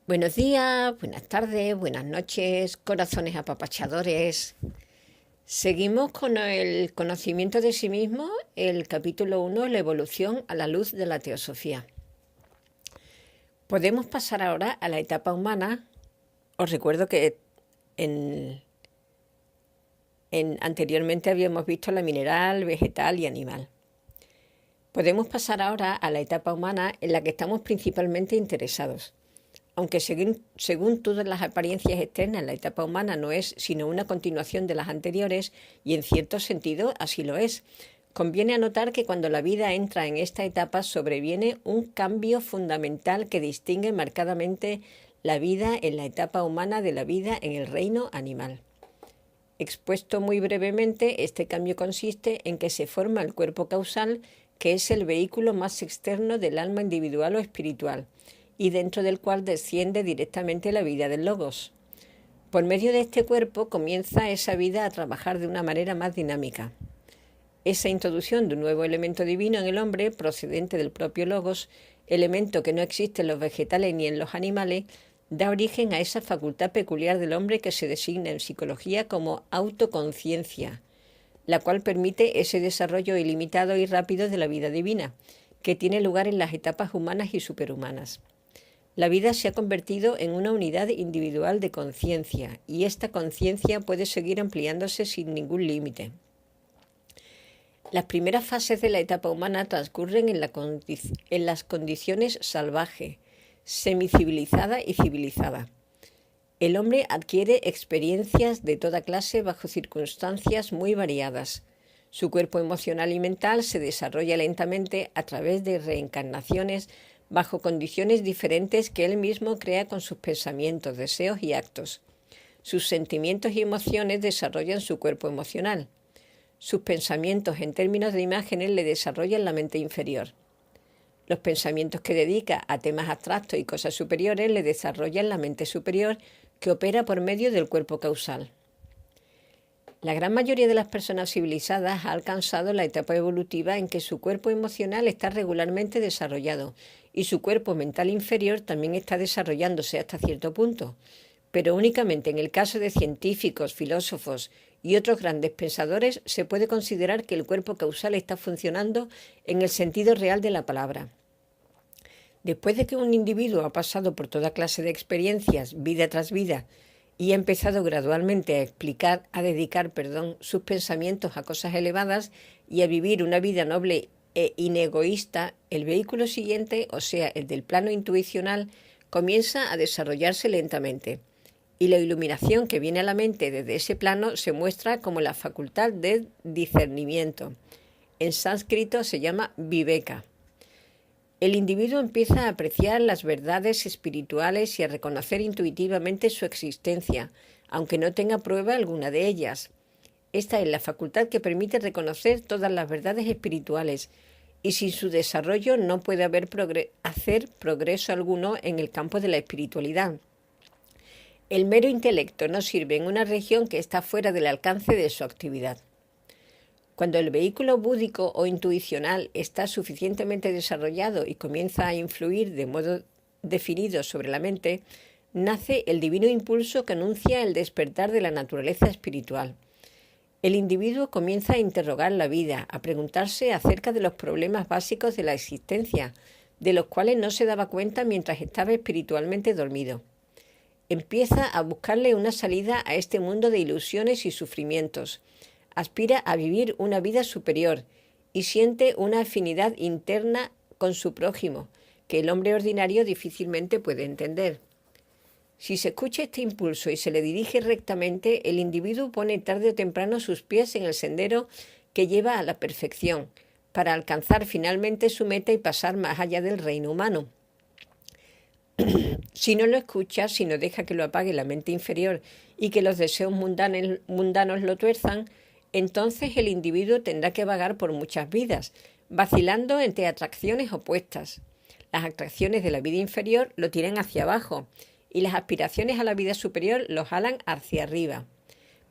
Buenos días, buenas tardes, buenas noches, corazones apapachadores. Seguimos con el conocimiento de sí mismo, el capítulo 1, la evolución a la luz de la teosofía. Podemos pasar ahora a la etapa humana. Os recuerdo que anteriormente habíamos visto la mineral, vegetal y animal. Podemos pasar ahora a la etapa humana en la que estamos principalmente interesados. Aunque según todas las apariencias externas, la etapa humana no es sino una continuación de las anteriores, y en cierto sentido así lo es. Conviene anotar que cuando la vida entra en esta etapa sobreviene un cambio fundamental que distingue marcadamente la vida en la etapa humana de la vida en el reino animal. Expuesto muy brevemente, este cambio consiste en que se forma el cuerpo causal, que es el vehículo más externo del alma individual o espiritual, y dentro del cual desciende directamente la vida del Logos. Por medio de este cuerpo comienza esa vida a trabajar de una manera más dinámica. Esa introducción de un nuevo elemento divino en el hombre, procedente del propio Logos, elemento que no existe en los vegetales ni en los animales, da origen a esa facultad peculiar del hombre que se designa en psicología como autoconciencia, la cual permite ese desarrollo ilimitado y rápido de la vida divina, que tiene lugar en las etapas humanas y superhumanas. La vida se ha convertido en una unidad individual de conciencia, y esta conciencia puede seguir ampliándose sin ningún límite. Las primeras fases de la etapa humana transcurren en las condiciones salvaje, semicivilizada y civilizada. El hombre adquiere experiencias de toda clase bajo circunstancias muy variadas. Su cuerpo emocional y mental se desarrolla lentamente a través de reencarnaciones bajo condiciones diferentes que él mismo crea con sus pensamientos, deseos y actos. Sus sentimientos y emociones desarrollan su cuerpo emocional. Sus pensamientos en términos de imágenes le desarrollan la mente inferior. Los pensamientos que dedica a temas abstractos y cosas superiores le desarrollan la mente superior, que opera por medio del cuerpo causal. La gran mayoría de las personas civilizadas ha alcanzado la etapa evolutiva en que su cuerpo emocional está regularmente desarrollado y su cuerpo mental inferior también está desarrollándose hasta cierto punto, pero únicamente en el caso de científicos, filósofos y otros grandes pensadores se puede considerar que el cuerpo causal está funcionando en el sentido real de la palabra. Después de que un individuo ha pasado por toda clase de experiencias, vida tras vida, y ha empezado gradualmente a dedicar sus pensamientos a cosas elevadas y a vivir una vida noble e inegoísta, el vehículo siguiente, o sea, el del plano intuicional, comienza a desarrollarse lentamente. Y la iluminación que viene a la mente desde ese plano se muestra como la facultad de discernimiento. En sánscrito se llama viveka. El individuo empieza a apreciar las verdades espirituales y a reconocer intuitivamente su existencia, aunque no tenga prueba alguna de ellas. Esta es la facultad que permite reconocer todas las verdades espirituales, y sin su desarrollo no puede hacer progreso alguno en el campo de la espiritualidad. El mero intelecto no sirve en una región que está fuera del alcance de su actividad. Cuando el vehículo búdico o intuicional está suficientemente desarrollado y comienza a influir de modo definido sobre la mente, nace el divino impulso que anuncia el despertar de la naturaleza espiritual. El individuo comienza a interrogar la vida, a preguntarse acerca de los problemas básicos de la existencia, de los cuales no se daba cuenta mientras estaba espiritualmente dormido. Empieza a buscarle una salida a este mundo de ilusiones y sufrimientos. Aspira a vivir una vida superior y siente una afinidad interna con su prójimo, que el hombre ordinario difícilmente puede entender. Si se escucha este impulso y se le dirige rectamente, el individuo pone tarde o temprano sus pies en el sendero que lleva a la perfección, para alcanzar finalmente su meta y pasar más allá del reino humano. Si no lo escucha, si no deja que lo apague la mente inferior y que los deseos mundanos lo tuerzan, entonces el individuo tendrá que vagar por muchas vidas, vacilando entre atracciones opuestas. Las atracciones de la vida inferior lo tiran hacia abajo y las aspiraciones a la vida superior lo jalan hacia arriba.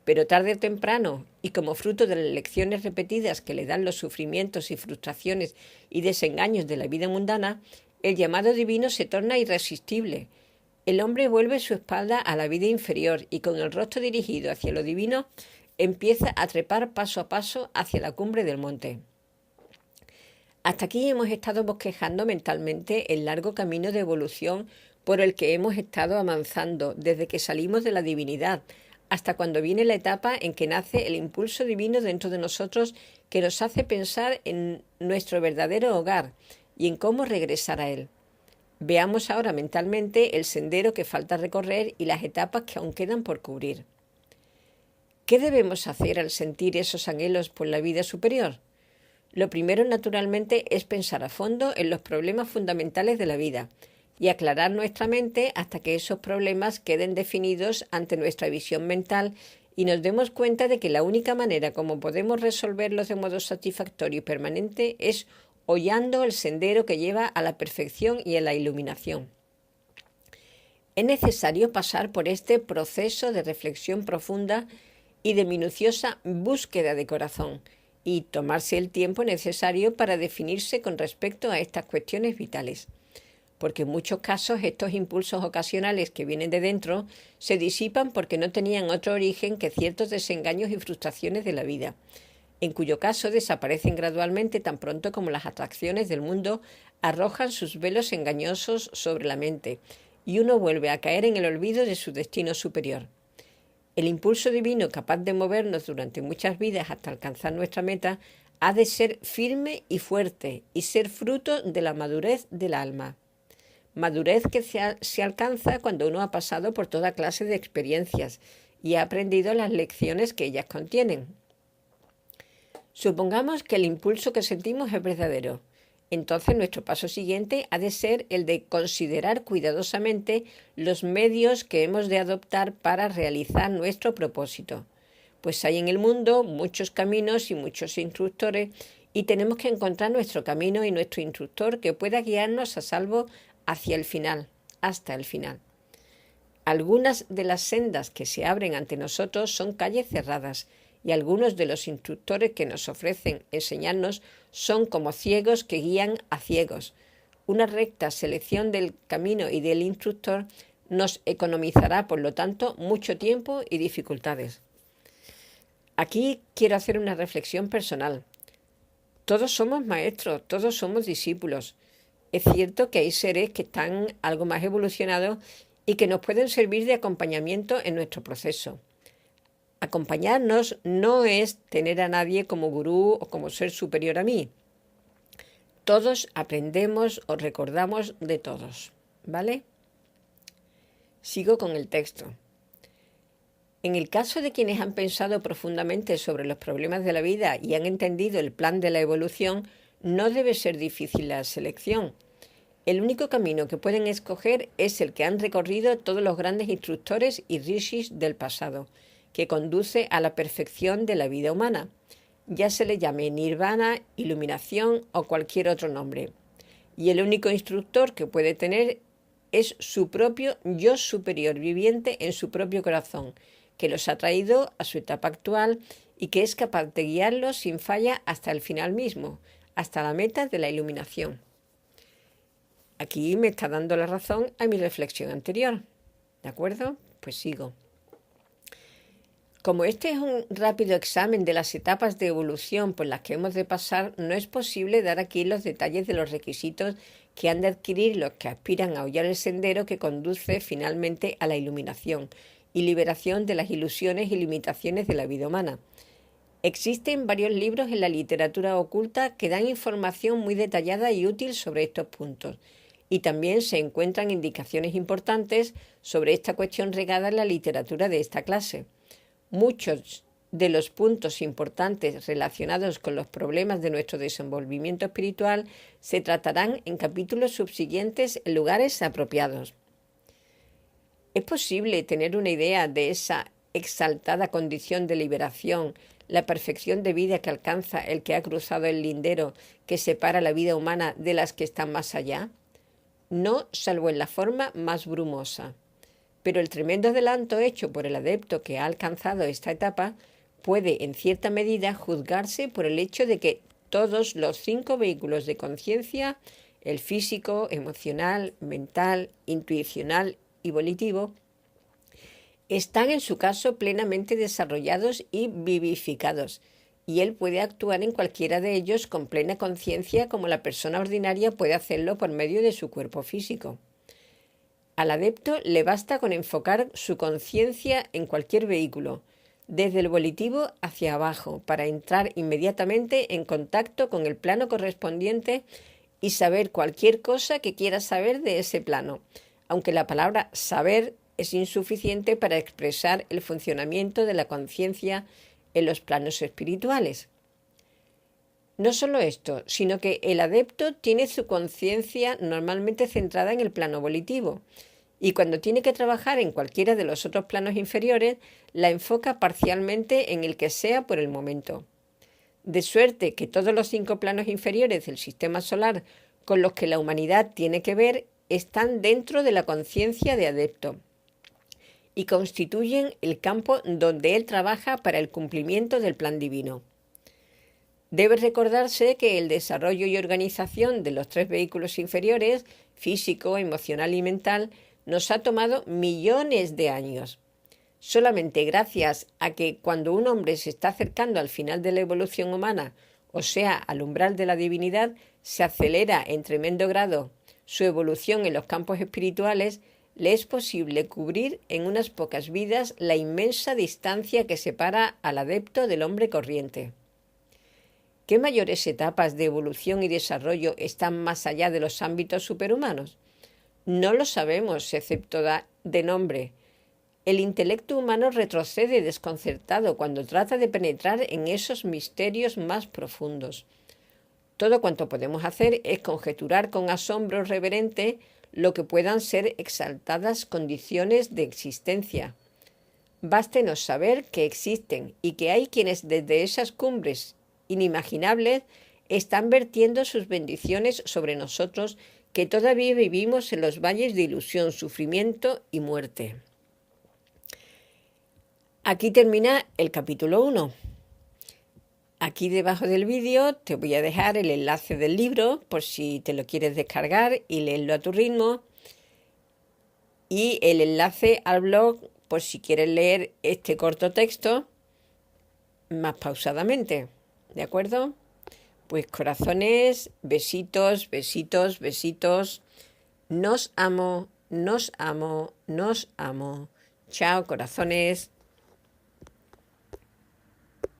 Pero tarde o temprano, y como fruto de las lecciones repetidas que le dan los sufrimientos y frustraciones y desengaños de la vida mundana, el llamado divino se torna irresistible, el hombre vuelve su espalda a la vida inferior y con el rostro dirigido hacia lo divino, empieza a trepar paso a paso hacia la cumbre del monte. Hasta aquí hemos estado bosquejando mentalmente el largo camino de evolución por el que hemos estado avanzando desde que salimos de la divinidad, hasta cuando viene la etapa en que nace el impulso divino dentro de nosotros que nos hace pensar en nuestro verdadero hogar y en cómo regresar a él. Veamos ahora mentalmente el sendero que falta recorrer y las etapas que aún quedan por cubrir. ¿Qué debemos hacer al sentir esos anhelos por la vida superior? Lo primero, naturalmente, es pensar a fondo en los problemas fundamentales de la vida y aclarar nuestra mente hasta que esos problemas queden definidos ante nuestra visión mental y nos demos cuenta de que la única manera como podemos resolverlos de modo satisfactorio y permanente es hollando el sendero que lleva a la perfección y a la iluminación. Es necesario pasar por este proceso de reflexión profunda y de minuciosa búsqueda de corazón y tomarse el tiempo necesario para definirse con respecto a estas cuestiones vitales. Porque en muchos casos estos impulsos ocasionales que vienen de dentro se disipan porque no tenían otro origen que ciertos desengaños y frustraciones de la vida, en cuyo caso desaparecen gradualmente tan pronto como las atracciones del mundo arrojan sus velos engañosos sobre la mente y uno vuelve a caer en el olvido de su destino superior. El impulso divino capaz de movernos durante muchas vidas hasta alcanzar nuestra meta ha de ser firme y fuerte y ser fruto de la madurez del alma. Madurez que se alcanza cuando uno ha pasado por toda clase de experiencias y ha aprendido las lecciones que ellas contienen. Supongamos que el impulso que sentimos es verdadero. Entonces nuestro paso siguiente ha de ser el de considerar cuidadosamente los medios que hemos de adoptar para realizar nuestro propósito. Pues hay en el mundo muchos caminos y muchos instructores y tenemos que encontrar nuestro camino y nuestro instructor que pueda guiarnos a salvo hacia el final, hasta el final. Algunas de las sendas que se abren ante nosotros son calles cerradas y algunos de los instructores que nos ofrecen enseñarnos son como ciegos que guían a ciegos. Una recta selección del camino y del instructor nos economizará, por lo tanto, mucho tiempo y dificultades. Aquí quiero hacer una reflexión personal. Todos somos maestros, todos somos discípulos. Es cierto que hay seres que están algo más evolucionados y que nos pueden servir de acompañamiento en nuestro proceso. Acompañarnos no es tener a nadie como gurú o como ser superior a mí. Todos aprendemos o recordamos de todos, ¿vale? Sigo con el texto. En el caso de quienes han pensado profundamente sobre los problemas de la vida y han entendido el plan de la evolución, no debe ser difícil la selección. El único camino que pueden escoger es el que han recorrido todos los grandes instructores y rishis del pasado, que conduce a la perfección de la vida humana, ya se le llame nirvana, iluminación o cualquier otro nombre. Y el único instructor que puede tener es su propio yo superior viviente en su propio corazón, que los ha traído a su etapa actual y que es capaz de guiarlos sin falla hasta el final mismo, hasta la meta de la iluminación. Aquí me está dando la razón a mi reflexión anterior. ¿De acuerdo? Pues sigo. Como este es un rápido examen de las etapas de evolución por las que hemos de pasar, no es posible dar aquí los detalles de los requisitos que han de adquirir los que aspiran a hollar el sendero que conduce finalmente a la iluminación y liberación de las ilusiones y limitaciones de la vida humana. Existen varios libros en la literatura oculta que dan información muy detallada y útil sobre estos puntos, y también se encuentran indicaciones importantes sobre esta cuestión regada en la literatura de esta clase. Muchos de los puntos importantes relacionados con los problemas de nuestro desenvolvimiento espiritual se tratarán en capítulos subsiguientes en lugares apropiados. ¿Es posible tener una idea de esa exaltada condición de liberación, la perfección de vida que alcanza el que ha cruzado el lindero que separa la vida humana de las que están más allá? No, salvo en la forma más brumosa. Pero el tremendo adelanto hecho por el adepto que ha alcanzado esta etapa puede, en cierta medida, juzgarse por el hecho de que todos los 5 vehículos de conciencia, el físico, emocional, mental, intuicional y volitivo, están en su caso plenamente desarrollados y vivificados, y él puede actuar en cualquiera de ellos con plena conciencia como la persona ordinaria puede hacerlo por medio de su cuerpo físico. Al adepto le basta con enfocar su conciencia en cualquier vehículo, desde el volitivo hacia abajo, para entrar inmediatamente en contacto con el plano correspondiente y saber cualquier cosa que quiera saber de ese plano, aunque la palabra saber es insuficiente para expresar el funcionamiento de la conciencia en los planos espirituales. No solo esto, sino que el adepto tiene su conciencia normalmente centrada en el plano volitivo, y cuando tiene que trabajar en cualquiera de los otros planos inferiores, la enfoca parcialmente en el que sea por el momento. De suerte que todos los 5 planos inferiores del sistema solar con los que la humanidad tiene que ver están dentro de la conciencia de adepto y constituyen el campo donde él trabaja para el cumplimiento del plan divino. Debe recordarse que el desarrollo y organización de los 3 vehículos inferiores, físico, emocional y mental, nos ha tomado millones de años. Solamente gracias a que cuando un hombre se está acercando al final de la evolución humana, o sea, al umbral de la divinidad, se acelera en tremendo grado su evolución en los campos espirituales, le es posible cubrir en unas pocas vidas la inmensa distancia que separa al adepto del hombre corriente. ¿Qué mayores etapas de evolución y desarrollo están más allá de los ámbitos superhumanos? No lo sabemos, excepto de nombre. El intelecto humano retrocede desconcertado cuando trata de penetrar en esos misterios más profundos. Todo cuanto podemos hacer es conjeturar con asombro reverente lo que puedan ser exaltadas condiciones de existencia. Bástenos saber que existen y que hay quienes desde esas cumbres inimaginables están vertiendo sus bendiciones sobre nosotros que todavía vivimos en los valles de ilusión, sufrimiento y muerte. Aquí termina el capítulo 1. Aquí debajo del vídeo te voy a dejar el enlace del libro por si te lo quieres descargar y leerlo a tu ritmo, y el enlace al blog por si quieres leer este corto texto más pausadamente. ¿De acuerdo? Pues corazones, besitos, besitos, besitos. Nos amo, nos amo, nos amo. Chao, corazones.